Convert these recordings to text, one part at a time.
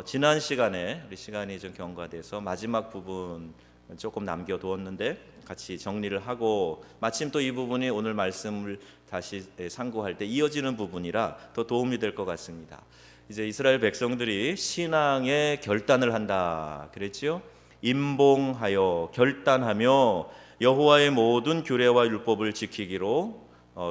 지난 시간에 우리 시간이 좀 경과돼서 마지막 부분 조금 남겨두었는데 같이 정리를 하고 마침 또 이 부분이 오늘 말씀을 다시 상고할 때 이어지는 부분이라 더 도움이 될 것 같습니다. 이제 이스라엘 백성들이 신앙의 결단을 한다 그랬지요. 임봉하여 결단하며 여호와의 모든 규례와 율법을 지키기로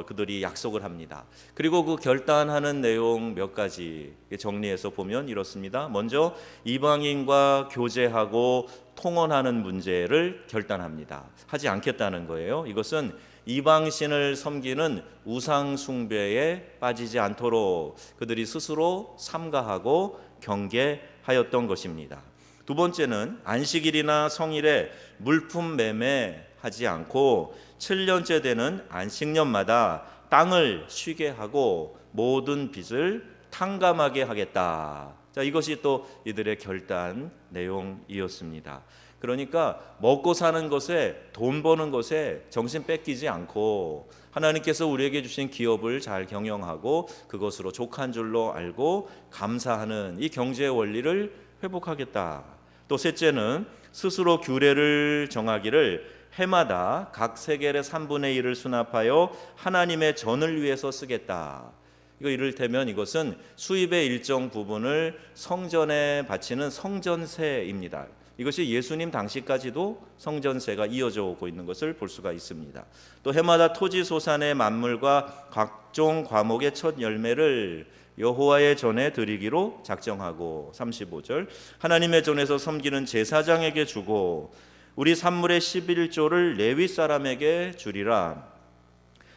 그들이 약속을 합니다. 그리고 그 결단하는 내용 몇 가지 정리해서 보면 이렇습니다. 먼저 이방인과 교제하고 통혼하는 문제를 결단합니다. 하지 않겠다는 거예요. 이것은 이방신을 섬기는 우상 숭배에 빠지지 않도록 그들이 스스로 삼가하고 경계하였던 것입니다. 두 번째는 안식일이나 성일에 물품 매매하지 않고 7년째 되는 안식년마다 땅을 쉬게 하고 모든 빚을 탕감하게 하겠다. 자, 이것이 또 이들의 결단 내용이었습니다. 그러니까 먹고 사는 것에, 돈 버는 것에 정신 뺏기지 않고 하나님께서 우리에게 주신 기업을 잘 경영하고 그것으로 족한 줄로 알고 감사하는 이 경제의 원리를 회복하겠다. 또 셋째는 스스로 규례를 정하기를 해마다 각 세겔의 3분의 1을 수납하여 하나님의 전을 위해서 쓰겠다. 이거 이를테면 이것은 수입의 일정 부분을 성전에 바치는 성전세입니다. 이것이 예수님 당시까지도 성전세가 이어져 오고 있는 것을 볼 수가 있습니다. 또 해마다 토지 소산의 만물과 각종 과목의 첫 열매를 여호와의 전에 드리기로 작정하고 35절 하나님의 전에서 섬기는 제사장에게 주고 우리 산물의 11조를 레위 사람에게 주리라.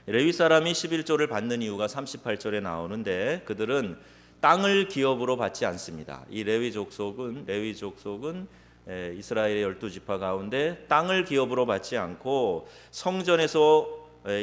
레위 사람이 11조를 받는 이유가 38절에 나오는데 그들은 땅을 기업으로 받지 않습니다. 이 레위 족속은 이스라엘의 12지파 가운데 땅을 기업으로 받지 않고 성전에서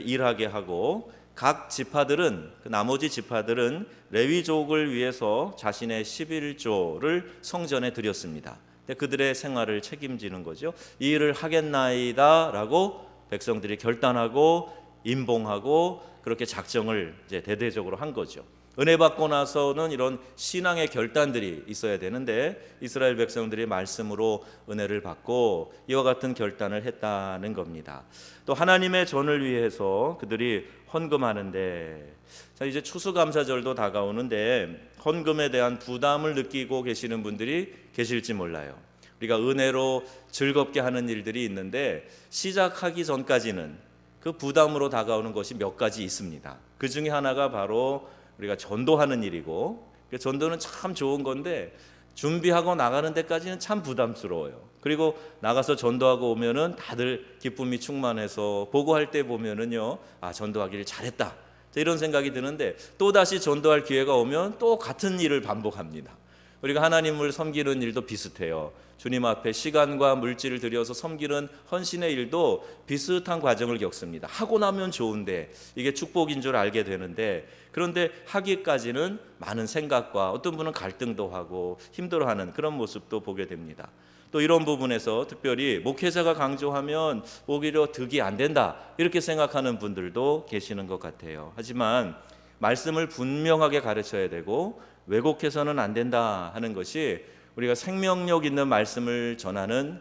일하게 하고 각 지파들은 나머지 지파들은 레위족을 위해서 자신의 11조를 성전에 드렸습니다. 그들의 생활을 책임지는 거죠. 이 일을 하겠나이다라고 백성들이 결단하고 임봉하고 그렇게 작정을 이제 대대적으로 한 거죠. 은혜 받고 나서는 이런 신앙의 결단들이 있어야 되는데 이스라엘 백성들이 말씀으로 은혜를 받고 이와 같은 결단을 했다는 겁니다. 또 하나님의 전을 위해서 그들이 헌금하는데 자 이제 추수감사절도 다가오는데 헌금에 대한 부담을 느끼고 계시는 분들이 계실지 몰라요. 우리가 은혜로 즐겁게 하는 일들이 있는데 시작하기 전까지는 그 부담으로 다가오는 것이 몇 가지 있습니다. 그 중에 하나가 바로 우리가 전도하는 일이고 전도는 참 좋은 건데 준비하고 나가는 데까지는 참 부담스러워요. 그리고 나가서 전도하고 오면은 다들 기쁨이 충만해서 보고할 때 보면은요, 아 전도하기를 잘했다 이런 생각이 드는데 또 다시 전도할 기회가 오면 또 같은 일을 반복합니다. 우리가 하나님을 섬기는 일도 비슷해요. 주님 앞에 시간과 물질을 들여서 섬기는 헌신의 일도 비슷한 과정을 겪습니다. 하고 나면 좋은데 이게 축복인 줄 알게 되는데 그런데 하기까지는 많은 생각과 어떤 분은 갈등도 하고 힘들어하는 그런 모습도 보게 됩니다. 또 이런 부분에서 특별히 목회자가 강조하면 오히려 득이 안 된다 이렇게 생각하는 분들도 계시는 것 같아요. 하지만 말씀을 분명하게 가르쳐야 되고 왜곡해서는 안 된다 하는 것이 우리가 생명력 있는 말씀을 전하는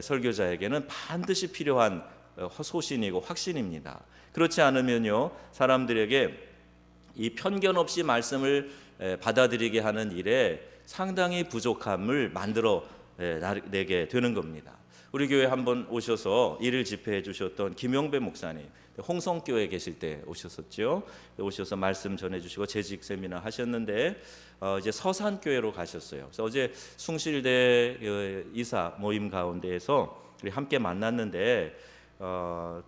설교자에게는 반드시 필요한 소신이고 확신입니다. 그렇지 않으면요 사람들에게 이 편견 없이 말씀을 받아들이게 하는 일에 상당히 부족함을 만들어 내게 되는 겁니다. 우리 교회 한번 오셔서 일을 집회해 주셨던 김용배 목사님 홍성교회 계실 때 오셨었죠. 오셔서 말씀 전해주시고 재직 세미나 하셨는데 이제 서산교회로 가셨어요. 그래서 어제 숭실대 이사 모임 가운데에서 우리 함께 만났는데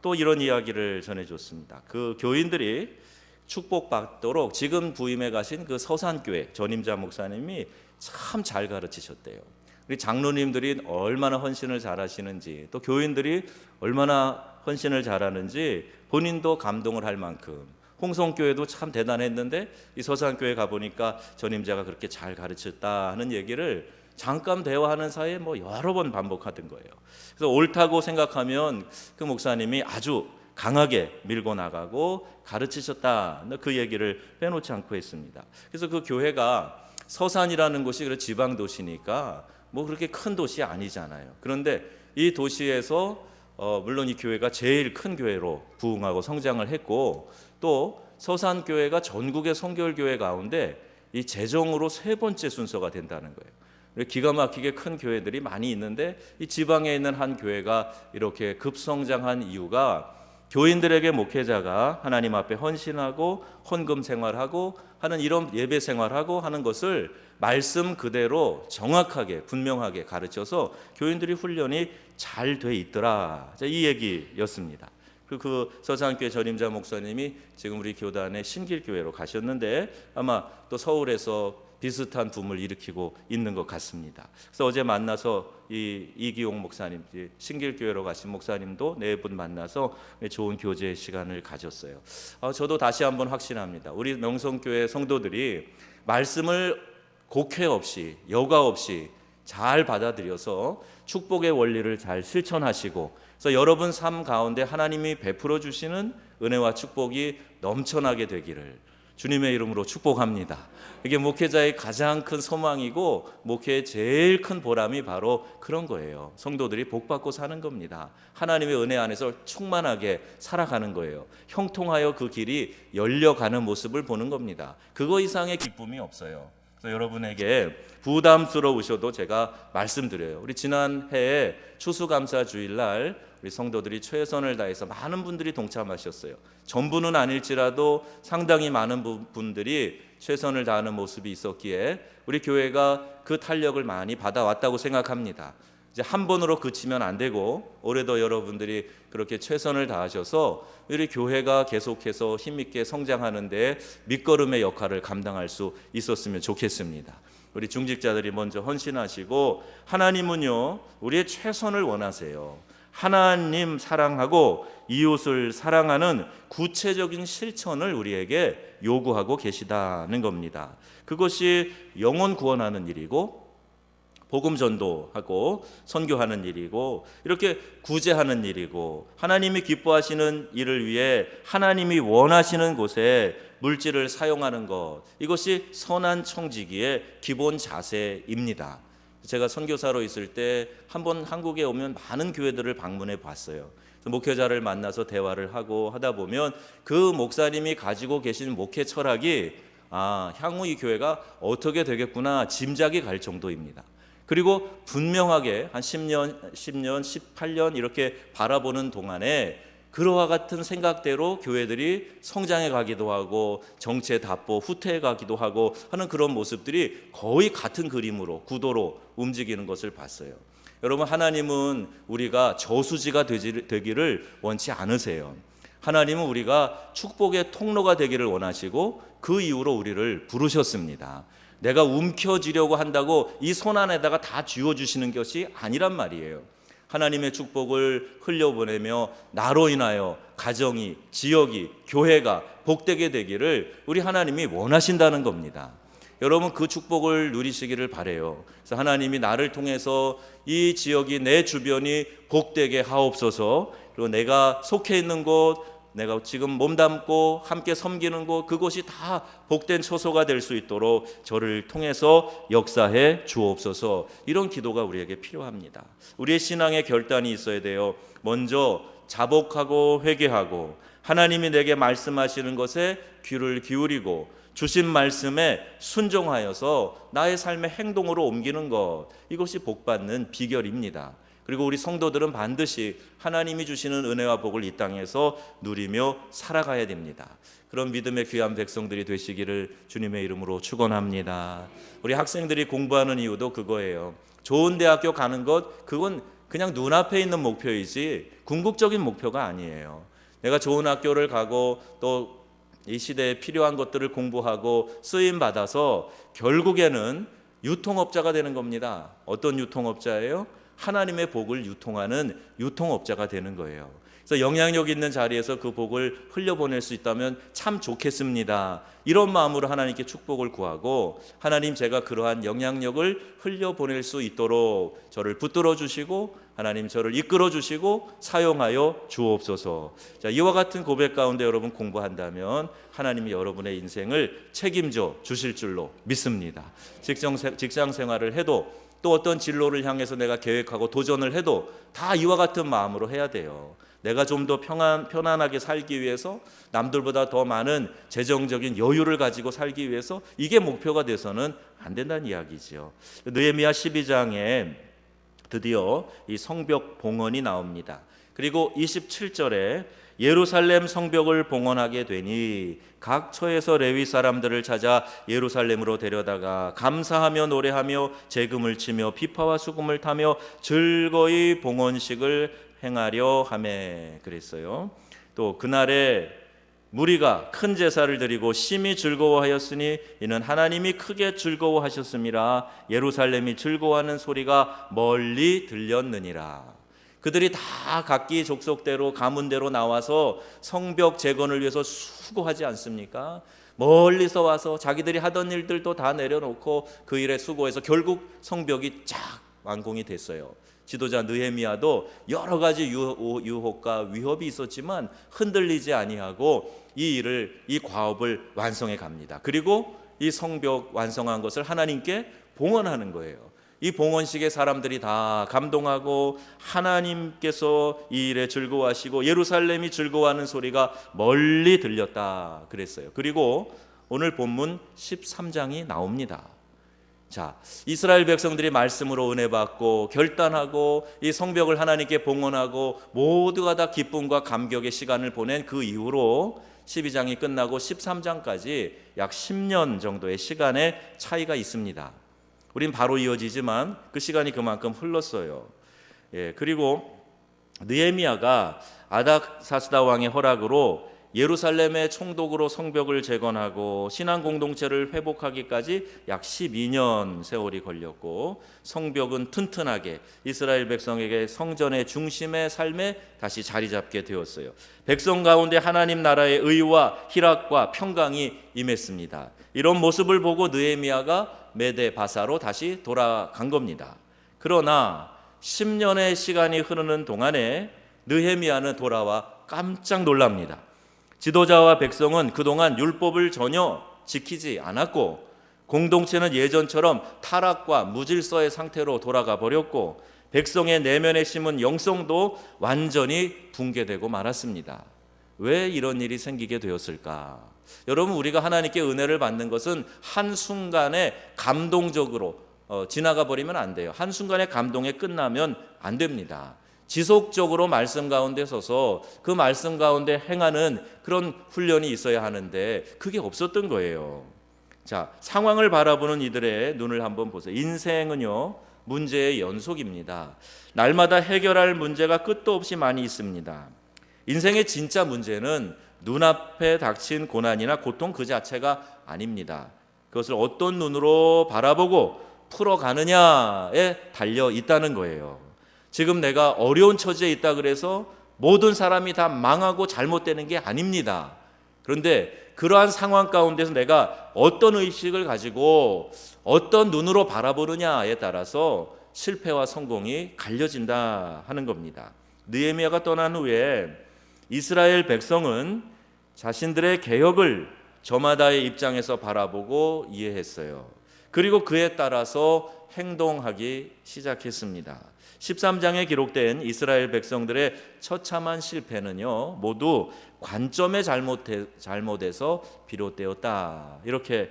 또 이런 이야기를 전해줬습니다. 그 교인들이 축복받도록 지금 부임해 가신 그 서산교회 전임자 목사님이 참 잘 가르치셨대요. 우리 장로님들이 얼마나 헌신을 잘하시는지 또 교인들이 얼마나 헌신을 잘하는지 본인도 감동을 할 만큼 홍성교회도 참 대단했는데 이 서산교회 가보니까 전임자가 그렇게 잘 가르쳤다 하는 얘기를 잠깐 대화하는 사이에 뭐 여러 번 반복하던 거예요. 그래서 옳다고 생각하면 그 목사님이 아주 강하게 밀고 나가고 가르치셨다 그 얘기를 빼놓지 않고 했습니다. 그래서 그 교회가 서산이라는 곳이 그래 지방 도시니까 뭐 그렇게 큰 도시 아니잖아요. 그런데 이 도시에서 물론 이 교회가 제일 큰 교회로 부흥하고 성장을 했고, 또 서산교회가 전국의 선교회 가운데 이 재정으로 세 번째 순서가 된다는 거예요. 기가 막히게 큰 교회들이 많이 있는데 이 지방에 있는 한 교회가 이렇게 급성장한 이유가 교인들에게 목회자가 하나님 앞에 헌신하고 헌금 생활하고 하는 이런 예배 생활하고 하는 것을 말씀 그대로 정확하게 분명하게 가르쳐서 교인들이 훈련이 잘 돼 있더라. 이 얘기였습니다. 그 서산교회 전임자 목사님이 지금 우리 교단의 신길교회로 가셨는데 아마 또 서울에서 비슷한 붐을 일으키고 있는 것 같습니다. 그래서 어제 만나서 이기용 목사님, 신길교회로 가신 목사님도 네 분 만나서 좋은 교제 시간을 가졌어요. 저도 다시 한번 확신합니다. 우리 명성교회 성도들이 말씀을 곡회 없이 여과 없이 잘 받아들여서 축복의 원리를 잘 실천하시고, 그래서 여러분 삶 가운데 하나님이 베풀어 주시는 은혜와 축복이 넘쳐나게 되기를 주님의 이름으로 축복합니다. 이게 목회자의 가장 큰 소망이고 목회의 제일 큰 보람이 바로 그런 거예요. 성도들이 복받고 사는 겁니다. 하나님의 은혜 안에서 충만하게 살아가는 거예요. 형통하여 그 길이 열려가는 모습을 보는 겁니다. 그거 이상의 기쁨이 없어요. 그래서 여러분에게 부담스러우셔도 제가 말씀드려요. 우리 지난 해에 추수감사 주일날 우리 성도들이 최선을 다해서 많은 분들이 동참하셨어요. 전부는 아닐지라도 상당히 많은 분들이 최선을 다하는 모습이 있었기에 우리 교회가 그 탄력을 많이 받아왔다고 생각합니다. 이제 한 번으로 그치면 안 되고 올해도 여러분들이 그렇게 최선을 다하셔서 우리 교회가 계속해서 힘있게 성장하는 데 밑거름의 역할을 감당할 수 있었으면 좋겠습니다. 우리 중직자들이 먼저 헌신하시고, 하나님은요 우리의 최선을 원하세요. 하나님 사랑하고 이웃을 사랑하는 구체적인 실천을 우리에게 요구하고 계시다는 겁니다. 그것이 영혼 구원하는 일이고 복음 전도하고 선교하는 일이고 이렇게 구제하는 일이고, 하나님이 기뻐하시는 일을 위해 하나님이 원하시는 곳에 물질을 사용하는 것, 이것이 선한 청지기의 기본 자세입니다. 제가 선교사로 있을 때 한번 한국에 오면 많은 교회들을 방문해 봤어요. 목회자를 만나서 대화를 하고 하다 보면 그 목사님이 가지고 계신 목회 철학이 향후 이 교회가 어떻게 되겠구나 짐작이 갈 정도입니다. 그리고 분명하게 한 10년, 18년 이렇게 바라보는 동안에 그러와 같은 생각대로 교회들이 성장해 가기도 하고 정체 답보 후퇴해 가기도 하고 하는 그런 모습들이 거의 같은 그림으로 구도로 움직이는 것을 봤어요. 여러분, 하나님은 우리가 저수지가 되기를 원치 않으세요. 하나님은 우리가 축복의 통로가 되기를 원하시고 그 이유로 우리를 부르셨습니다. 내가 움켜쥐려고 한다고 이 손 안에다가 다 쥐어주시는 것이 아니란 말이에요. 하나님의 축복을 흘려보내며 나로 인하여 가정이, 지역이, 교회가 복되게 되기를 우리 하나님이 원하신다는 겁니다. 여러분, 그 축복을 누리시기를 바라요. 그래서 하나님이 나를 통해서 이 지역이, 내 주변이 복되게 하옵소서. 그리고 내가 속해 있는 곳, 내가 지금 몸담고 함께 섬기는 곳, 그곳이 다 복된 처소가 될 수 있도록 저를 통해서 역사해 주옵소서. 이런 기도가 우리에게 필요합니다. 우리의 신앙의 결단이 있어야 돼요. 먼저 자복하고 회개하고 하나님이 내게 말씀하시는 것에 귀를 기울이고 주신 말씀에 순종하여서 나의 삶의 행동으로 옮기는 것, 이것이 복받는 비결입니다. 그리고 우리 성도들은 반드시 하나님이 주시는 은혜와 복을 이 땅에서 누리며 살아가야 됩니다. 그런 믿음의 귀한 백성들이 되시기를 주님의 이름으로 축원합니다. 우리 학생들이 공부하는 이유도 그거예요. 좋은 대학교 가는 것, 그건 그냥 눈앞에 있는 목표이지 궁극적인 목표가 아니에요. 내가 좋은 학교를 가고 또 이 시대에 필요한 것들을 공부하고 쓰임 받아서 결국에는 유통업자가 되는 겁니다. 어떤 유통업자예요? 하나님의 복을 유통하는 유통업자가 되는 거예요. 그래서 영향력 있는 자리에서 그 복을 흘려보낼 수 있다면 참 좋겠습니다. 이런 마음으로 하나님께 축복을 구하고, 하나님, 제가 그러한 영향력을 흘려보낼 수 있도록 저를 붙들어 주시고 하나님 저를 이끌어 주시고 사용하여 주옵소서. 자, 이와 같은 고백 가운데 여러분 공부한다면 하나님이 여러분의 인생을 책임져 주실 줄로 믿습니다. 직장 생활을 해도, 또 어떤 진로를 향해서 내가 계획하고 도전을 해도 다 이와 같은 마음으로 해야 돼요. 내가 좀 더 편안하게 살기 위해서, 남들보다 더 많은 재정적인 여유를 가지고 살기 위해서, 이게 목표가 돼서는 안 된다는 이야기죠. 느헤미야 12장에 드디어 이 성벽 봉헌이 나옵니다. 그리고 27절에 예루살렘 성벽을 봉헌하게 되니 각 처에서 레위 사람들을 찾아 예루살렘으로 데려다가 감사하며 노래하며 재금을 치며 비파와 수금을 타며 즐거이 봉헌식을 행하려 하매 그랬어요. 또 그날에 무리가 큰 제사를 드리고 심히 즐거워하였으니 이는 하나님이 크게 즐거워하셨음이라. 예루살렘이 즐거워하는 소리가 멀리 들렸느니라. 그들이 다 각기 족속대로 가문대로 나와서 성벽 재건을 위해서 수고하지 않습니까? 멀리서 와서 자기들이 하던 일들도 다 내려놓고 그 일에 수고해서 결국 성벽이 쫙 완공이 됐어요. 지도자 느헤미야도 여러 가지 유혹과 위협이 있었지만 흔들리지 아니하고 이 과업을 완성해 갑니다. 그리고 이 성벽 완성한 것을 하나님께 봉헌하는 거예요. 이 봉헌식에 사람들이 다 감동하고 하나님께서 이 일에 즐거워하시고 예루살렘이 즐거워하는 소리가 멀리 들렸다 그랬어요. 그리고 오늘 본문 13장이 나옵니다. 자, 이스라엘 백성들이 말씀으로 은혜 받고 결단하고 이 성벽을 하나님께 봉헌하고 모두가 다 기쁨과 감격의 시간을 보낸 그 이후로 12장이 끝나고 13장까지 약 10년 정도의 시간의 차이가 있습니다. 우린 바로 이어지지만 그 시간이 그만큼 흘렀어요. 그리고 느헤미야가 아닥사스다 왕의 허락으로 예루살렘의 총독으로 성벽을 재건하고 신앙 공동체를 회복하기까지 약 12년 세월이 걸렸고, 성벽은 튼튼하게 이스라엘 백성에게 성전의 중심의 삶에 다시 자리 잡게 되었어요. 백성 가운데 하나님 나라의 의와 희락과 평강이 임했습니다. 이런 모습을 보고 느헤미야가 메대 바사로 다시 돌아간 겁니다. 그러나 10년의 시간이 흐르는 동안에 느헤미야는 돌아와 깜짝 놀랍니다. 지도자와 백성은 그동안 율법을 전혀 지키지 않았고, 공동체는 예전처럼 타락과 무질서의 상태로 돌아가 버렸고, 백성의 내면에 심은 영성도 완전히 붕괴되고 말았습니다. 왜 이런 일이 생기게 되었을까? 여러분, 우리가 하나님께 은혜를 받는 것은 한순간에 감동적으로 지나가 버리면 안 돼요. 한순간에 감동에 끝나면 안 됩니다. 지속적으로 말씀 가운데 서서 그 말씀 가운데 행하는 그런 훈련이 있어야 하는데 그게 없었던 거예요. 자, 상황을 바라보는 이들의 눈을 한번 보세요. 인생은요, 문제의 연속입니다. 날마다 해결할 문제가 끝도 없이 많이 있습니다. 인생의 진짜 문제는 눈앞에 닥친 고난이나 고통 그 자체가 아닙니다. 그것을 어떤 눈으로 바라보고 풀어가느냐에 달려 있다는 거예요. 지금 내가 어려운 처지에 있다 그래서 모든 사람이 다 망하고 잘못되는 게 아닙니다. 그런데 그러한 상황 가운데서 내가 어떤 의식을 가지고 어떤 눈으로 바라보느냐에 따라서 실패와 성공이 갈려진다 하는 겁니다. 느헤미야가 떠난 후에 이스라엘 백성은 자신들의 개혁을 저마다의 입장에서 바라보고 이해했어요. 그리고 그에 따라서 행동하기 시작했습니다. 13장에 기록된 이스라엘 백성들의 처참한 실패는요, 모두 관점의 잘못에서 비롯되었다, 이렇게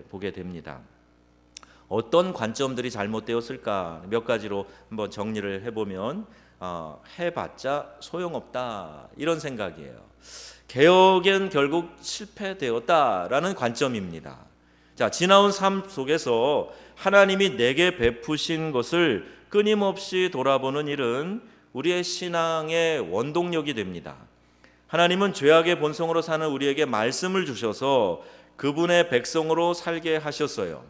보게 됩니다. 어떤 관점들이 잘못되었을까? 몇 가지로 한번 정리를 해보면 해봤자 소용없다, 이런 생각이에요. 개혁은 결국 실패되었다라는 관점입니다. 자, 지나온 삶 속에서 하나님이 내게 베푸신 것을 끊임없이 돌아보는 일은 우리의 신앙의 원동력이 됩니다. 하나님은 죄악의 본성으로 사는 우리에게 말씀을 주셔서 그분의 백성으로 살게 하셨어요.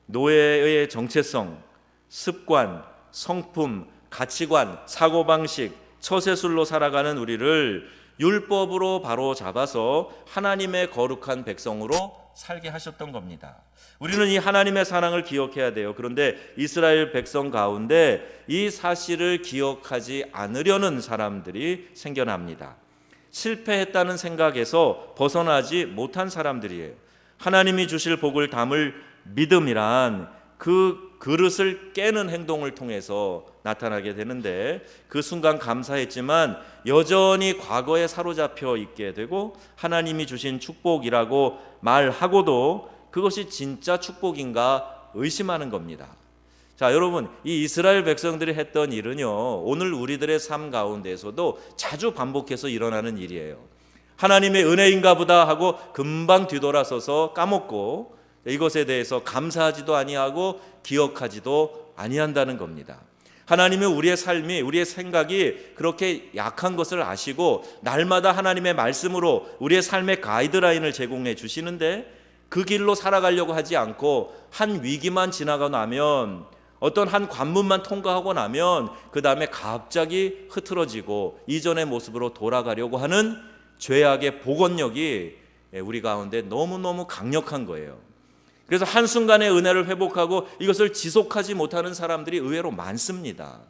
노예의 정체성, 습관, 성품, 가치관, 사고방식, 처세술로 살아가는 우리를 율법으로 바로 잡아서 하나님의 거룩한 백성으로 살게 하셨던 겁니다. 우리는 이 하나님의 사랑을 기억해야 돼요. 그런데 이스라엘 백성 가운데 이 사실을 기억하지 않으려는 사람들이 생겨납니다. 실패했다는 생각에서 벗어나지 못한 사람들이에요. 하나님이 주실 복을 담을 믿음이란 그 그릇을 깨는 행동을 통해서 나타나게 되는데, 그 순간 감사했지만 여전히 과거에 사로잡혀 있게 되고 하나님이 주신 축복이라고 말하고도 그것이 진짜 축복인가 의심하는 겁니다. 자, 여러분, 이 이스라엘 백성들이 했던 일은요, 오늘 우리들의 삶 가운데에서도 자주 반복해서 일어나는 일이에요. 하나님의 은혜인가 보다 하고 금방 뒤돌아서서 까먹고 이것에 대해서 감사하지도 아니하고 기억하지도 아니한다는 겁니다. 하나님은 우리의 삶이, 우리의 생각이 그렇게 약한 것을 아시고 날마다 하나님의 말씀으로 우리의 삶의 가이드라인을 제공해 주시는데, 그 길로 살아가려고 하지 않고 한 위기만 지나고 나면, 어떤 한 관문만 통과하고 나면 그 다음에 갑자기 흐트러지고 이전의 모습으로 돌아가려고 하는 죄악의 복원력이 우리 가운데 너무너무 강력한 거예요. 그래서 한순간에 은혜를 회복하고 이것을 지속하지 못하는 사람들이 의외로 많습니다.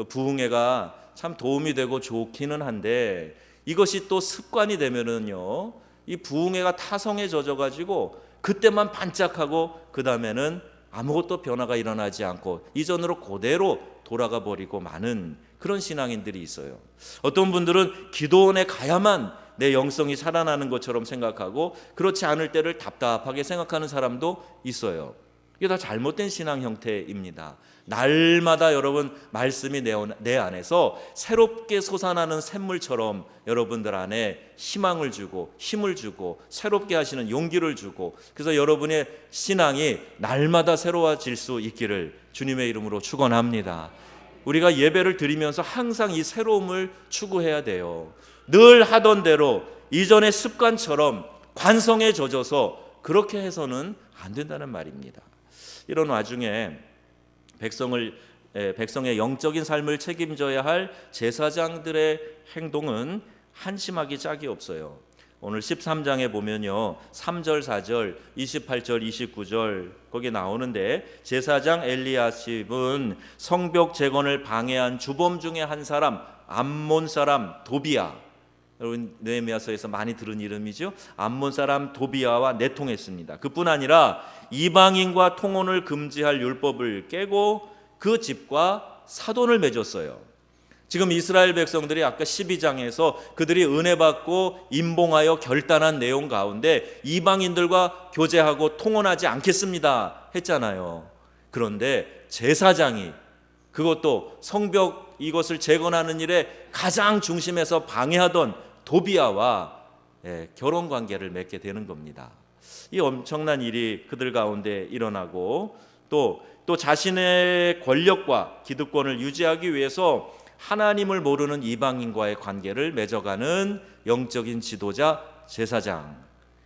부흥회가 참 도움이 되고 좋기는 한데, 이것이 또 습관이 되면은요, 이 부흥회가 타성에 젖어가지고 그때만 반짝하고 그 다음에는 아무것도 변화가 일어나지 않고 이전으로 그대로 돌아가 버리고 마는 그런 신앙인들이 있어요. 어떤 분들은 기도원에 가야만 내 영성이 살아나는 것처럼 생각하고 그렇지 않을 때를 답답하게 생각하는 사람도 있어요. 이게 다 잘못된 신앙 형태입니다. 날마다 여러분 말씀이 내 안에서 새롭게 솟아나는 샘물처럼 여러분들 안에 희망을 주고 힘을 주고 새롭게 하시는 용기를 주고, 그래서 여러분의 신앙이 날마다 새로워질 수 있기를 주님의 이름으로 축원합니다. 우리가 예배를 드리면서 항상 이 새로움을 추구해야 돼요. 늘 하던 대로 이전의 습관처럼 관성에 젖어서 그렇게 해서는 안 된다는 말입니다. 이런 와중에 백성의 영적인 삶을 책임져야 할 제사장들의 행동은 한심하기 짝이 없어요. 오늘 13장에 보면요, 3절, 4절, 28절, 29절 거기 나오는데, 제사장 엘리야십은 성벽 재건을 방해한 주범 중에 한 사람, 암몬 사람 도비야, 여러분 느헤미야서에서 많이 들은 이름이죠. 암몬 사람 도비야와 내통했습니다. 그뿐 아니라 이방인과 통혼을 금지할 율법을 깨고 그 집과 사돈을 맺었어요. 지금 이스라엘 백성들이 아까 12장에서 그들이 은혜 받고 임봉하여 결단한 내용 가운데 이방인들과 교제하고 통혼하지 않겠습니다 했잖아요. 그런데 제사장이, 그것도 성벽 이것을 재건하는 일에 가장 중심에서 방해하던 도비야와 결혼 관계를 맺게 되는 겁니다. 이 엄청난 일이 그들 가운데 일어나고, 또 자신의 권력과 기득권을 유지하기 위해서 하나님을 모르는 이방인과의 관계를 맺어가는 영적인 지도자 제사장.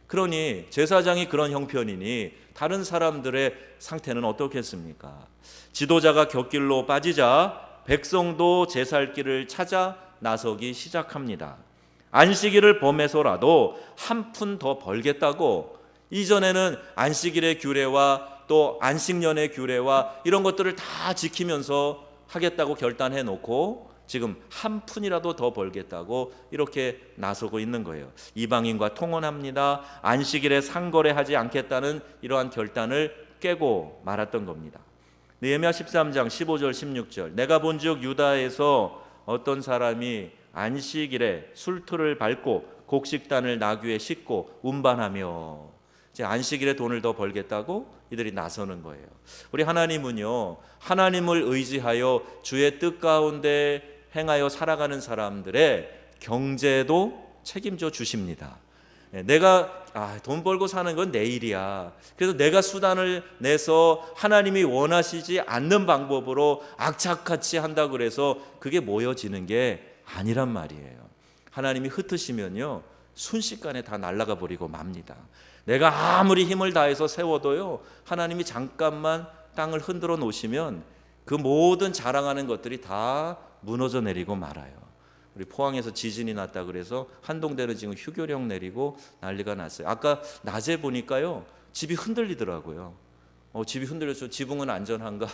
그러니 제사장이 그런 형편이니 다른 사람들의 상태는 어떻겠습니까? 지도자가 곁길로 빠지자 백성도 제살 길을 찾아 나서기 시작합니다. 안식일을 범해서라도 한 푼 더 벌겠다고, 이전에는 안식일의 규례와 또 안식년의 규례와 이런 것들을 다 지키면서 하겠다고 결단해 놓고 지금 한 푼이라도 더 벌겠다고 이렇게 나서고 있는 거예요. 이방인과 통혼합니다. 안식일에 상거래하지 않겠다는 이러한 결단을 깨고 말았던 겁니다. 느헤미야 13장 15절 16절, 내가 본즉 유다에서 어떤 사람이 안식일에 술틀을 밟고 곡식단을 나귀에 싣고 운반하며, 이제 안식일에 돈을 더 벌겠다고 이들이 나서는 거예요. 우리 하나님은요, 하나님을 의지하여 주의 뜻 가운데 행하여 살아가는 사람들의 경제도 책임져 주십니다. 내가 돈 벌고 사는 건 내 일이야. 그래서 내가 수단을 내서 하나님이 원하시지 않는 방법으로 악착같이 한다고 그래서 그게 모여지는 게 아니란 말이에요. 하나님이 흩으시면요, 순식간에 다 날아가 버리고 맙니다. 내가 아무리 힘을 다해서 세워도요, 하나님이 잠깐만 땅을 흔들어 놓으시면 그 모든 자랑하는 것들이 다 무너져 내리고 말아요. 우리 포항에서 지진이 났다 그래서 한동대는 지금 휴교령 내리고 난리가 났어요. 아까 낮에 보니까요, 집이 흔들리더라고요. 집이 흔들려서 지붕은 안전한가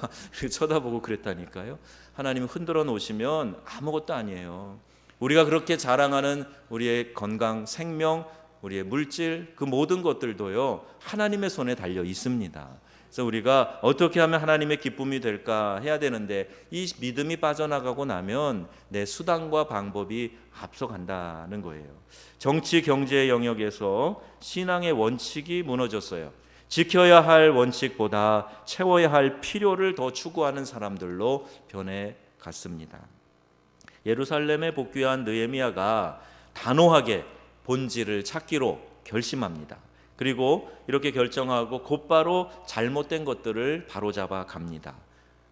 쳐다보고 그랬다니까요. 하나님이 흔들어 놓으시면 아무것도 아니에요. 우리가 그렇게 자랑하는 우리의 건강, 생명, 우리의 물질, 그 모든 것들도요, 하나님의 손에 달려 있습니다. 그래서 우리가 어떻게 하면 하나님의 기쁨이 될까 해야 되는데, 이 믿음이 빠져나가고 나면 내 수단과 방법이 앞서간다는 거예요. 정치, 경제 영역에서 신앙의 원칙이 무너졌어요. 지켜야 할 원칙보다 채워야 할 필요를 더 추구하는 사람들로 변해갔습니다. 예루살렘에 복귀한 느헤미야가 단호하게 본질을 찾기로 결심합니다. 그리고 이렇게 결정하고 곧바로 잘못된 것들을 바로잡아 갑니다.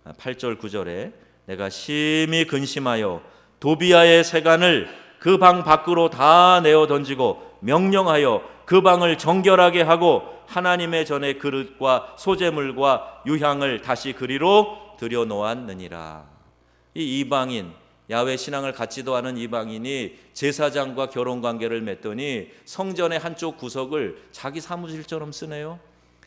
8절 9절에 내가 심히 근심하여 도비아의 세간을 그 방 밖으로 다 내어 던지고 명령하여 그 방을 정결하게 하고 하나님의 전에 그릇과 소재물과 유향을 다시 그리로 들여놓았느니라. 이 이방인, 야훼 신앙을 갖지도 않은 이방인이 제사장과 결혼관계를 맺더니 성전의 한쪽 구석을 자기 사무실처럼 쓰네요.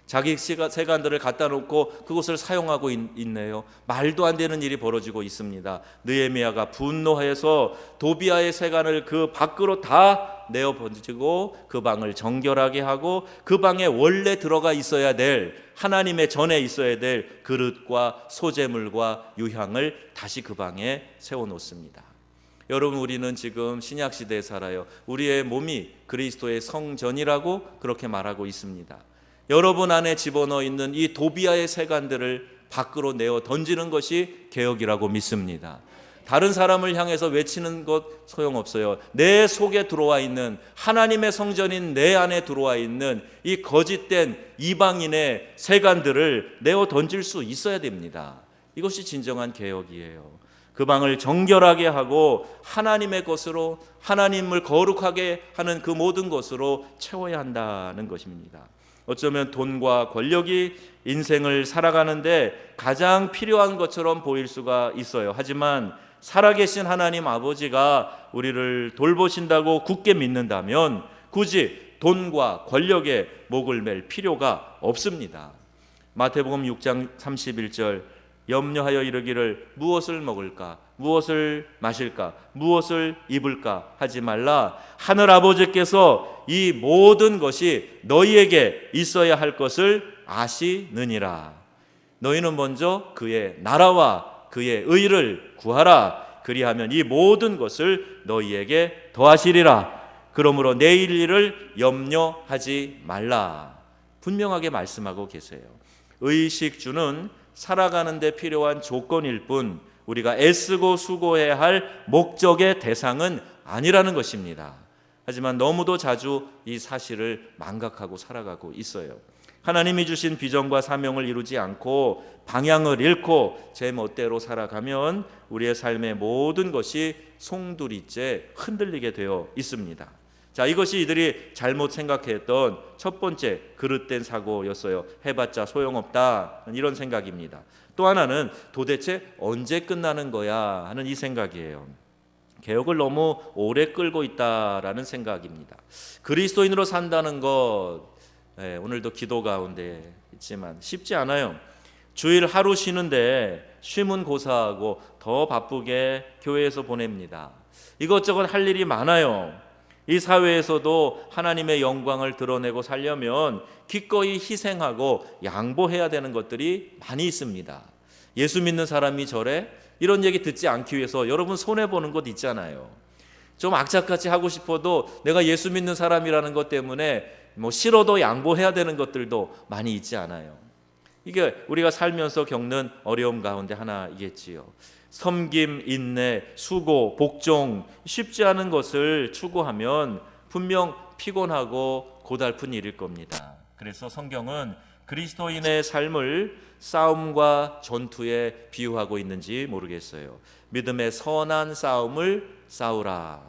자기 세간들을 갖다 놓고 그곳을 사용하고 있네요. 말도 안 되는 일이 벌어지고 있습니다. 느헤미야가 분노해서 도비아의 세간을 그 밖으로 다 내어 던지고 그 방을 정결하게 하고 그 방에 원래 들어가 있어야 될, 하나님의 전에 있어야 될 그릇과 소재물과 유향을 다시 그 방에 세워놓습니다. 여러분, 우리는 지금 신약시대에 살아요. 우리의 몸이 그리스도의 성전이라고 그렇게 말하고 있습니다. 여러분 안에 집어넣어 있는 이 도비아의 세간들을 밖으로 내어 던지는 것이 개혁이라고 믿습니다. 다른 사람을 향해서 외치는 것 소용없어요. 내 속에 들어와 있는, 하나님의 성전인 내 안에 들어와 있는 이 거짓된 이방인의 세간들을 내어 던질 수 있어야 됩니다. 이것이 진정한 개혁이에요. 그 방을 정결하게 하고 하나님의 것으로, 하나님을 거룩하게 하는 그 모든 것으로 채워야 한다는 것입니다. 어쩌면 돈과 권력이 인생을 살아가는데 가장 필요한 것처럼 보일 수가 있어요. 하지만 살아계신 하나님 아버지가 우리를 돌보신다고 굳게 믿는다면 굳이 돈과 권력에 목을 맬 필요가 없습니다. 마태복음 6장 31절, 염려하여 이르기를 무엇을 먹을까, 무엇을 마실까, 무엇을 입을까 하지 말라. 하늘 아버지께서 이 모든 것이 너희에게 있어야 할 것을 아시느니라. 너희는 먼저 그의 나라와 그의 의를 구하라. 그리하면 이 모든 것을 너희에게 더하시리라. 그러므로 내일 일을 염려하지 말라. 분명하게 말씀하고 계세요. 의식주는 살아가는 데 필요한 조건일 뿐 우리가 애쓰고 수고해야 할 목적의 대상은 아니라는 것입니다. 하지만 너무도 자주 이 사실을 망각하고 살아가고 있어요. 하나님이 주신 비전과 사명을 이루지 않고 방향을 잃고 제 멋대로 살아가면 우리의 삶의 모든 것이 송두리째 흔들리게 되어 있습니다. 자, 이것이 이들이 잘못 생각했던 첫 번째 그릇된 사고였어요. 해봤자 소용없다, 이런 생각입니다. 또 하나는 도대체 언제 끝나는 거야 하는 이 생각이에요. 개혁을 너무 오래 끌고 있다라는 생각입니다. 그리스도인으로 산다는 것, 오늘도 기도 가운데 있지만 쉽지 않아요. 주일 하루 쉬는데 쉼은 고사하고 더 바쁘게 교회에서 보냅니다. 이것저것 할 일이 많아요. 이 사회에서도 하나님의 영광을 드러내고 살려면 기꺼이 희생하고 양보해야 되는 것들이 많이 있습니다. 예수 믿는 사람이 저래? 이런 얘기 듣지 않기 위해서 여러분 손해보는 것 있잖아요. 좀 악착같이 하고 싶어도 내가 예수 믿는 사람이라는 것 때문에 싫어도 양보해야 되는 것들도 많이 있지 않아요. 이게 우리가 살면서 겪는 어려움 가운데 하나이겠지요. 섬김, 인내, 수고, 복종, 쉽지 않은 것을 추구하면 분명 피곤하고 고달픈 일일 겁니다. 그래서 성경은 그리스도인의 삶을 싸움과 전투에 비유하고 있는지 모르겠어요. 믿음의 선한 싸움을 싸우라.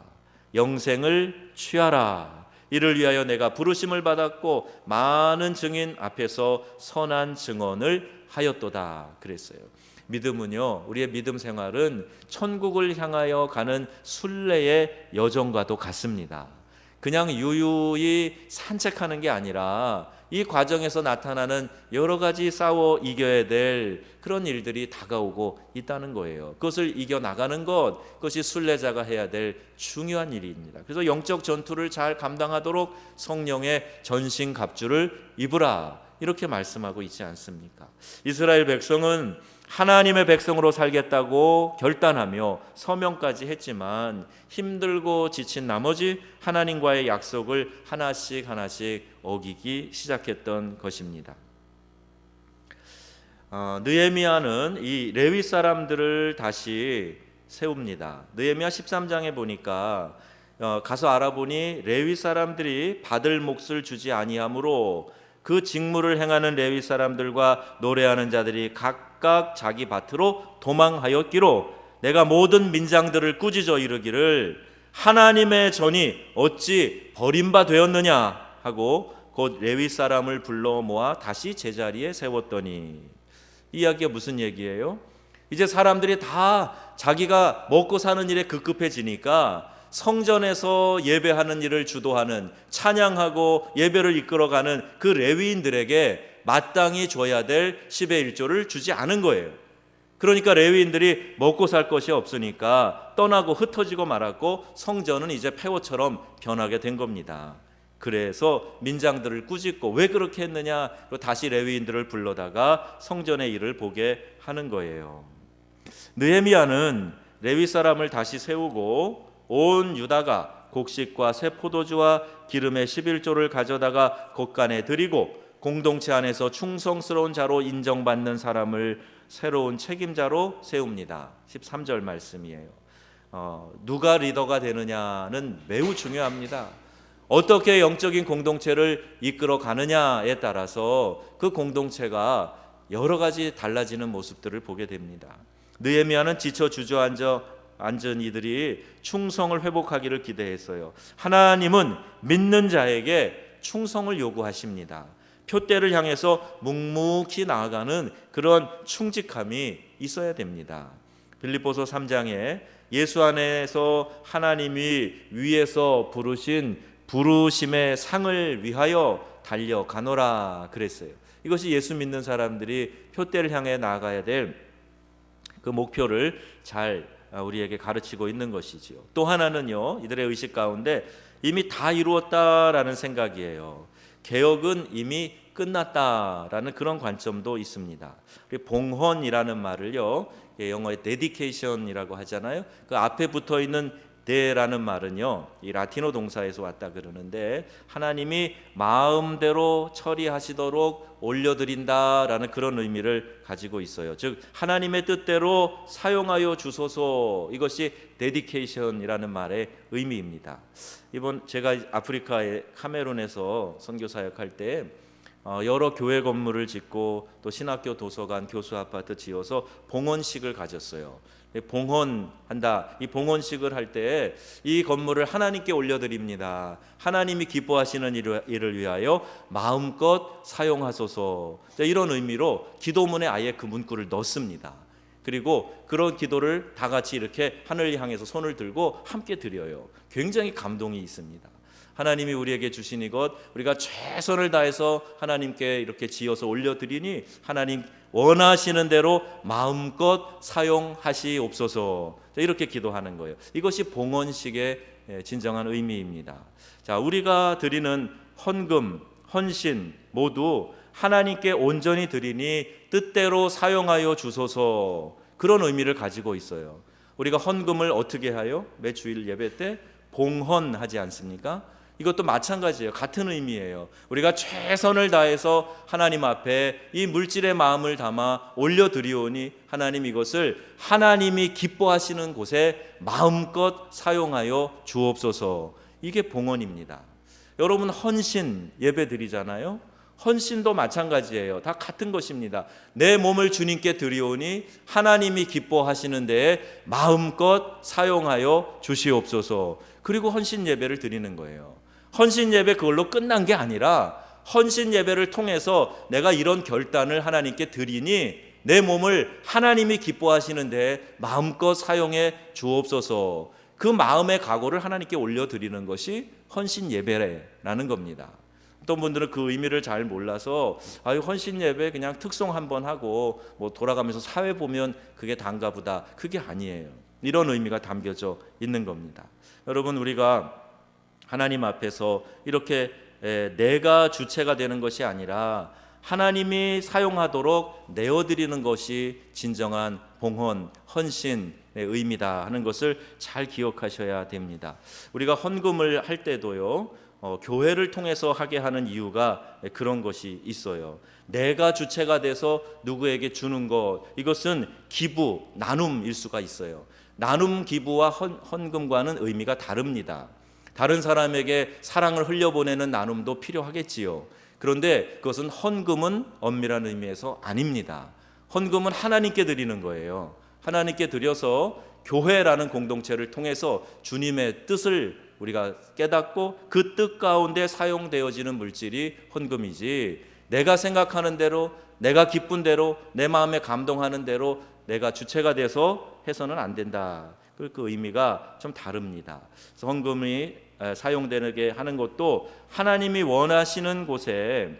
영생을 취하라. 이를 위하여 내가 부르심을 받았고 많은 증인 앞에서 선한 증언을 하였도다 그랬어요. 믿음은요, 우리의 믿음 생활은 천국을 향하여 가는 순례의 여정과도 같습니다. 그냥 유유히 산책하는 게 아니라 이 과정에서 나타나는 여러 가지 싸워 이겨야 될 그런 일들이 다가오고 있다는 거예요. 그것을 이겨나가는 것, 그것이 순례자가 해야 될 중요한 일입니다. 그래서 영적 전투를 잘 감당하도록 성령의 전신갑주를 입으라, 이렇게 말씀하고 있지 않습니까? 이스라엘 백성은 하나님의 백성으로 살겠다고 결단하며 서명까지 했지만 힘들고 지친 나머지 하나님과의 약속을 하나씩 어기기 시작했던 것입니다. 느헤미야는 이 레위 사람들을 다시 세웁니다. 느헤미야 13장에 보니까 가서 알아보니 레위 사람들이 받을 몫을 주지 아니하므로 그 직무를 행하는 레위 사람들과 노래하는 자들이 각각 자기 밭으로 도망하였기로 내가 모든 민장들을 꾸짖어 이르기를 하나님의 전이 어찌 버림바 되었느냐 하고 곧 레위 사람을 불러 모아 다시 제자리에 세웠더니, 이 이야기가 무슨 얘기예요? 이제 사람들이 다 자기가 먹고 사는 일에 급급해지니까 성전에서 예배하는 일을 주도하는, 찬양하고 예배를 이끌어가는 그 레위인들에게 마땅히 줘야 될 10의 1조를 주지 않은 거예요. 그러니까 레위인들이 먹고 살 것이 없으니까 떠나고 흩어지고 말았고 성전은 이제 폐허처럼 변하게 된 겁니다. 그래서 민장들을 꾸짖고 왜 그렇게 했느냐, 다시 레위인들을 불러다가 성전의 일을 보게 하는 거예요. 느헤미야는 레위 사람을 다시 세우고 온 유다가 곡식과 새 포도주와 기름의 11조를 가져다가 곳간에 드리고 공동체 안에서 충성스러운 자로 인정받는 사람을 새로운 책임자로 세웁니다. 13절 말씀이에요. 누가 리더가 되느냐는 매우 중요합니다. 어떻게 영적인 공동체를 이끌어 가느냐에 따라서 그 공동체가 여러 가지 달라지는 모습들을 보게 됩니다. 느헤미야는 지쳐 주저앉은 이들이 충성을 회복하기를 기대했어요. 하나님은 믿는 자에게 충성을 요구하십니다. 표대를 향해서 묵묵히 나아가는 그런 충직함이 있어야 됩니다. 빌립보서 3장에 예수 안에서 하나님이 위에서 부르신 부르심의 상을 위하여 달려가노라 그랬어요. 이것이 예수 믿는 사람들이 표대를 향해 나아가야 될 그 목표를 잘 우리에게 가르치고 있는 것이지요. 또 하나는요, 이들의 의식 가운데 이미 다 이루었다라는 생각이에요. 개혁은 이미 끝났다라는 그런 관점도 있습니다. 봉헌이라는 말을요, 영어의 dedication이라고 하잖아요. 그 앞에 붙어 있는 데라는 말은요, 이 라틴어 동사에서 왔다 그러는데 하나님이 마음대로 처리하시도록 올려드린다라는 그런 의미를 가지고 있어요. 즉 하나님의 뜻대로 사용하여 주소서, 이것이 데디케이션이라는 말의 의미입니다. 이번 제가 아프리카의 카메룬에서 선교 사역할 때 여러 교회 건물을 짓고 또 신학교 도서관 교수 아파트 지어서 봉헌식을 가졌어요. 봉헌한다. 이 봉헌식을 할 때 이 건물을 하나님께 올려드립니다. 하나님이 기뻐하시는 일을 위하여 마음껏 사용하소서. 이런 의미로 기도문에 아예 그 문구를 넣습니다. 그리고 그런 기도를 다 같이 이렇게 하늘을 향해서 손을 들고 함께 드려요. 굉장히 감동이 있습니다. 하나님이 우리에게 주신 이것 우리가 최선을 다해서 하나님께 이렇게 지어서 올려드리니 하나님 원하시는 대로 마음껏 사용하시옵소서. 이렇게 기도하는 거예요. 이것이 봉헌식의 진정한 의미입니다. 자, 우리가 드리는 헌금, 헌신 모두 하나님께 온전히 드리니 뜻대로 사용하여 주소서, 그런 의미를 가지고 있어요. 우리가 헌금을 어떻게 하요? 매 주일 예배 때 봉헌하지 않습니까? 이것도 마찬가지예요. 같은 의미예요. 우리가 최선을 다해서 하나님 앞에 이 물질의 마음을 담아 올려드리오니 하나님 이것을 하나님이 기뻐하시는 곳에 마음껏 사용하여 주옵소서. 이게 봉헌입니다. 여러분 헌신 예배 드리잖아요. 헌신도 마찬가지예요. 다 같은 것입니다. 내 몸을 주님께 드리오니 하나님이 기뻐하시는 데에 마음껏 사용하여 주시옵소서. 그리고 헌신 예배를 드리는 거예요. 헌신 예배 그걸로 끝난 게 아니라 헌신 예배를 통해서 내가 이런 결단을 하나님께 드리니 내 몸을 하나님이 기뻐하시는데 마음껏 사용해 주옵소서. 그 마음의 각오를 하나님께 올려드리는 것이 헌신 예배라는 겁니다. 어떤 분들은 그 의미를 잘 몰라서 헌신 예배 그냥 특송 한번 하고 뭐 돌아가면서 사회 보면 그게 단가 보다. 그게 아니에요. 이런 의미가 담겨져 있는 겁니다. 여러분, 우리가 하나님 앞에서 이렇게 내가 주체가 되는 것이 아니라 하나님이 사용하도록 내어드리는 것이 진정한 봉헌, 헌신의 의미다 하는 것을 잘 기억하셔야 됩니다. 우리가 헌금을 할 때도요, 교회를 통해서 하게 하는 이유가 그런 것이 있어요. 내가 주체가 돼서 누구에게 주는 것, 이것은 기부, 나눔일 수가 있어요. 나눔 기부와 헌금과는 의미가 다릅니다. 다른 사람에게 사랑을 흘려보내는 나눔도 필요하겠지요. 그런데 그것은 헌금은 엄밀한 의미에서 아닙니다. 헌금은 하나님께 드리는 거예요. 하나님께 드려서 교회라는 공동체를 통해서 주님의 뜻을 우리가 깨닫고 그 뜻 가운데 사용되어지는 물질이 헌금이지, 내가 생각하는 대로, 내가 기쁜 대로, 내 마음에 감동하는 대로 내가 주체가 돼서 해서는 안 된다. 그 의미가 좀 다릅니다. 그래서 헌금이 사용되게 하는 것도 하나님이 원하시는 곳에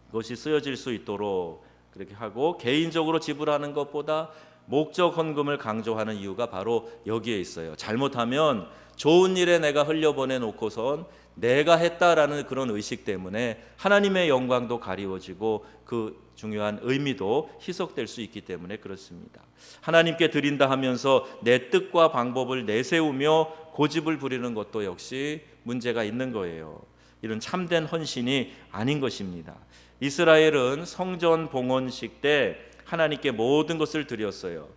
그것이 쓰여질 수 있도록 그렇게 하고, 개인적으로 지불하는 것보다 목적 헌금을 강조하는 이유가 바로 여기에 있어요. 잘못하면 좋은 일에 내가 흘려보내 놓고선 내가 했다라는 그런 의식 때문에 하나님의 영광도 가리워지고 그 중요한 의미도 희석될 수 있기 때문에 그렇습니다. 하나님께 드린다 하면서 내 뜻과 방법을 내세우며 고집을 부리는 것도 역시 문제가 있는 거예요. 이런 참된 헌신이 아닌 것입니다. 이스라엘은 성전 봉헌식 때 하나님께 모든 것을 드렸어요.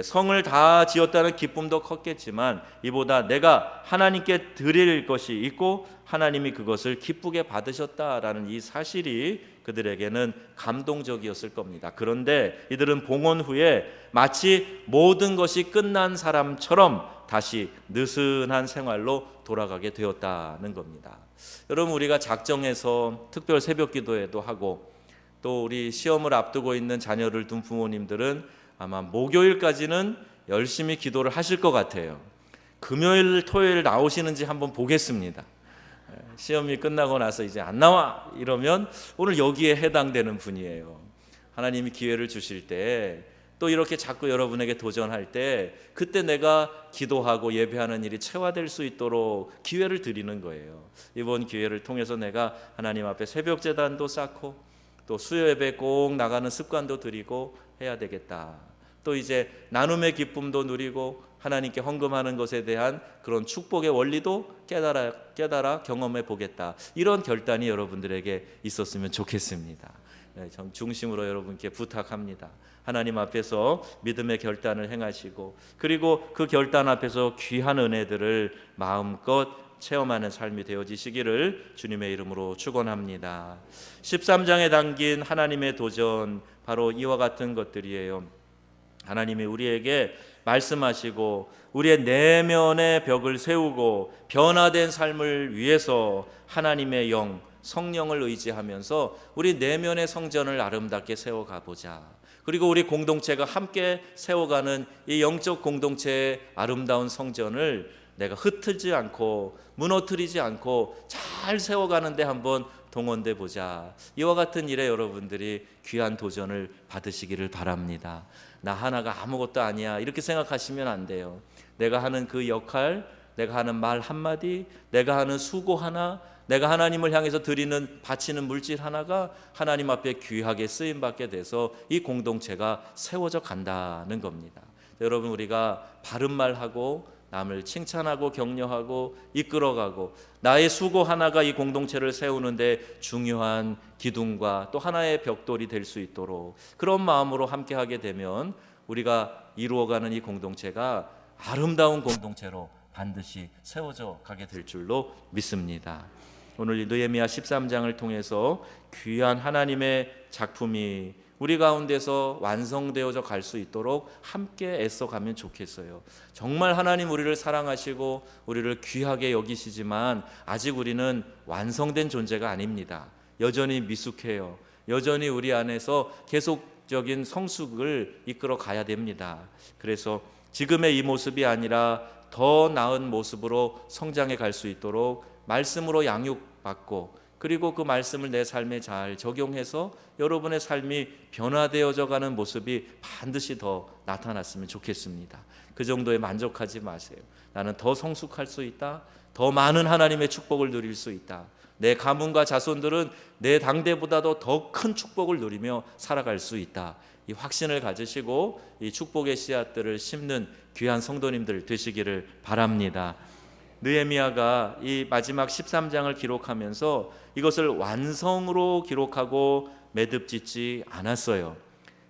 성을 다 지었다는 기쁨도 컸겠지만 이보다 내가 하나님께 드릴 것이 있고 하나님이 그것을 기쁘게 받으셨다라는 이 사실이 그들에게는 감동적이었을 겁니다. 그런데 이들은 봉헌 후에 마치 모든 것이 끝난 사람처럼 다시 느슨한 생활로 돌아가게 되었다는 겁니다. 여러분, 우리가 작정해서 특별 새벽 기도회도 하고 또 우리 시험을 앞두고 있는 자녀를 둔 부모님들은 아마 목요일까지는 열심히 기도를 하실 것 같아요. 금요일, 토요일 나오시는지 한번 보겠습니다. 시험이 끝나고 나서 이제 안 나와 이러면 오늘 여기에 해당되는 분이에요. 하나님이 기회를 주실 때 또 이렇게 자꾸 여러분에게 도전할 때 그때 내가 기도하고 예배하는 일이 체화될 수 있도록 기회를 드리는 거예요. 이번 기회를 통해서 내가 하나님 앞에 새벽 제단도 쌓고 또 수요 예배 꼭 나가는 습관도 들이고 해야 되겠다. 또 이제 나눔의 기쁨도 누리고 하나님께 헌금하는 것에 대한 그런 축복의 원리도 깨달아 경험해 보겠다. 이런 결단이 여러분들에게 있었으면 좋겠습니다. 전 중심으로 여러분께 부탁합니다. 하나님 앞에서 믿음의 결단을 행하시고 그리고 그 결단 앞에서 귀한 은혜들을 마음껏 체험하는 삶이 되어지시기를 주님의 이름으로 축원합니다. 13장에 담긴 하나님의 도전, 바로 이와 같은 것들이에요. 하나님이 우리에게 말씀하시고 우리의 내면의 벽을 세우고 변화된 삶을 위해서 하나님의 영, 성령을 의지하면서 우리 내면의 성전을 아름답게 세워가 보자. 그리고 우리 공동체가 함께 세워가는 이 영적 공동체의 아름다운 성전을 내가 흩트지 않고 무너뜨리지 않고 잘 세워가는데 한번 동원돼 보자. 이와 같은 일에 여러분들이 귀한 도전을 받으시기를 바랍니다. 나 하나가 아무것도 아니야 이렇게 생각하시면 안 돼요. 내가 하는 그 역할, 내가 하는 말 한마디, 내가 하는 수고 하나, 내가 하나님을 향해서 드리는 바치는 물질 하나가 하나님 앞에 귀하게 쓰임받게 돼서 이 공동체가 세워져 간다는 겁니다. 여러분, 우리가 바른 말하고 남을 칭찬하고 격려하고 이끌어가고 나의 수고 하나가 이 공동체를 세우는데 중요한 기둥과 또 하나의 벽돌이 될 수 있도록 그런 마음으로 함께하게 되면 우리가 이루어가는 이 공동체가 아름다운 공동체로 반드시 세워져 가게 될 줄로 믿습니다. 오늘 이 느헤미야 13장을 통해서 귀한 하나님의 작품이 우리 가운데서 완성되어져 갈 수 있도록 함께 애써가면 좋겠어요. 정말 하나님 우리를 사랑하시고 우리를 귀하게 여기시지만 아직 우리는 완성된 존재가 아닙니다. 여전히 미숙해요. 여전히 우리 안에서 계속 영적인 성숙을 이끌어 가야 됩니다. 그래서 지금의 이 모습이 아니라 더 나은 모습으로 성장해 갈 수 있도록 말씀으로 양육받고, 그리고 그 말씀을 내 삶에 잘 적용해서 여러분의 삶이 변화되어져 가는 모습이 반드시 더 나타났으면 좋겠습니다. 그 정도에 만족하지 마세요. 나는 더 성숙할 수 있다, 더 많은 하나님의 축복을 누릴 수 있다, 내 가문과 자손들은 내 당대보다도 더 큰 축복을 누리며 살아갈 수 있다, 이 확신을 가지시고 이 축복의 씨앗들을 심는 귀한 성도님들 되시기를 바랍니다. 느헤미야가 이 마지막 13장을 기록하면서 이것을 완성으로 기록하고 매듭짓지 않았어요.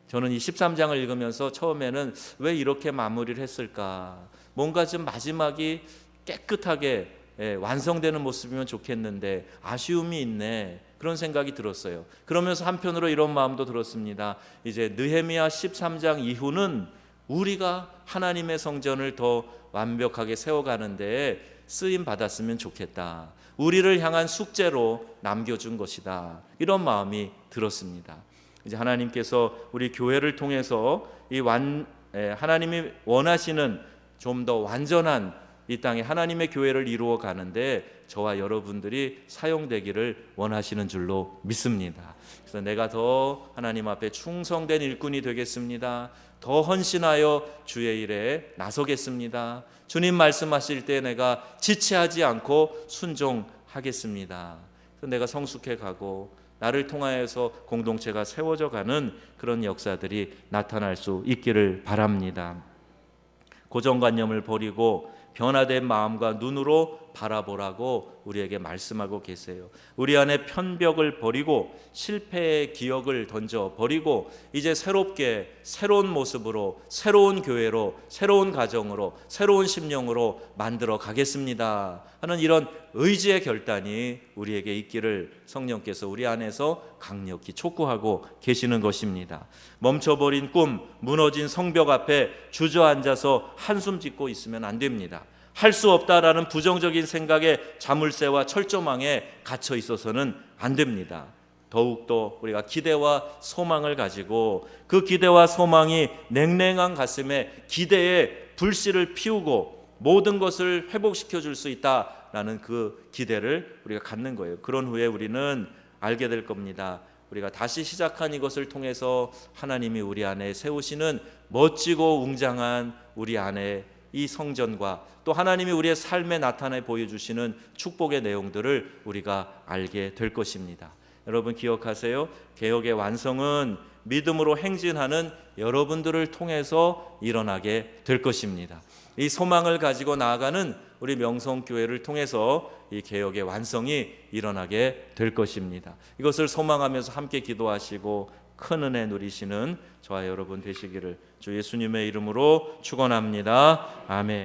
저는 이 13장을 읽으면서 처음에는 왜 이렇게 마무리를 했을까, 뭔가 좀 마지막이 깨끗하게 완성되는 모습이면 좋겠는데 아쉬움이 있네, 그런 생각이 들었어요. 그러면서 한편으로 이런 마음도 들었습니다. 이제 느헤미야 13장 이후는 우리가 하나님의 성전을 더 완벽하게 세워가는데 쓰임 받았으면 좋겠다, 우리를 향한 숙제로 남겨준 것이다, 이런 마음이 들었습니다. 이제 하나님께서 우리 교회를 통해서 하나님이 원하시는 좀 더 완전한 이 땅에 하나님의 교회를 이루어 가는데 저와 여러분들이 사용되기를 원하시는 줄로 믿습니다. 그래서 내가 더 하나님 앞에 충성된 일꾼이 되겠습니다. 더 헌신하여 주의 일에 나서겠습니다. 주님 말씀하실 때 내가 지체하지 않고 순종하겠습니다. 그래서 내가 성숙해 가고 나를 통하여서 공동체가 세워져 가는 그런 역사들이 나타날 수 있기를 바랍니다. 고정관념을 버리고 변화된 마음과 눈으로 바라보라고 우리에게 말씀하고 계세요. 우리 안에 편벽을 버리고 실패의 기억을 던져버리고 이제 새롭게 새로운 모습으로, 새로운 교회로, 새로운 가정으로, 새로운 심령으로 만들어 가겠습니다 하는 이런 의지의 결단이 우리에게 있기를 성령께서 우리 안에서 강력히 촉구하고 계시는 것입니다. 멈춰버린 꿈, 무너진 성벽 앞에 주저앉아서 한숨 짓고 있으면 안 됩니다. 할 수 없다라는 부정적인 생각에 자물쇠와 철조망에 갇혀 있어서는 안 됩니다. 더욱더 우리가 기대와 소망을 가지고 그 기대와 소망이 냉랭한 가슴에 기대의 불씨를 피우고 모든 것을 회복시켜 줄 수 있다라는 그 기대를 우리가 갖는 거예요. 그런 후에 우리는 알게 될 겁니다. 우리가 다시 시작한 이것을 통해서 하나님이 우리 안에 세우시는 멋지고 웅장한 우리 안에 이 성전과 또 하나님이 우리의 삶에 나타내 보여주시는 축복의 내용들을 우리가 알게 될 것입니다. 여러분 기억하세요. 개혁의 완성은 믿음으로 행진하는 여러분들을 통해서 일어나게 될 것입니다. 이 소망을 가지고 나아가는 우리 명성교회를 통해서 이 개혁의 완성이 일어나게 될 것입니다. 이것을 소망하면서 함께 기도하시고 큰 은혜 누리시는 저와 여러분 되시기를 주 예수님의 이름으로 축원합니다. 아멘.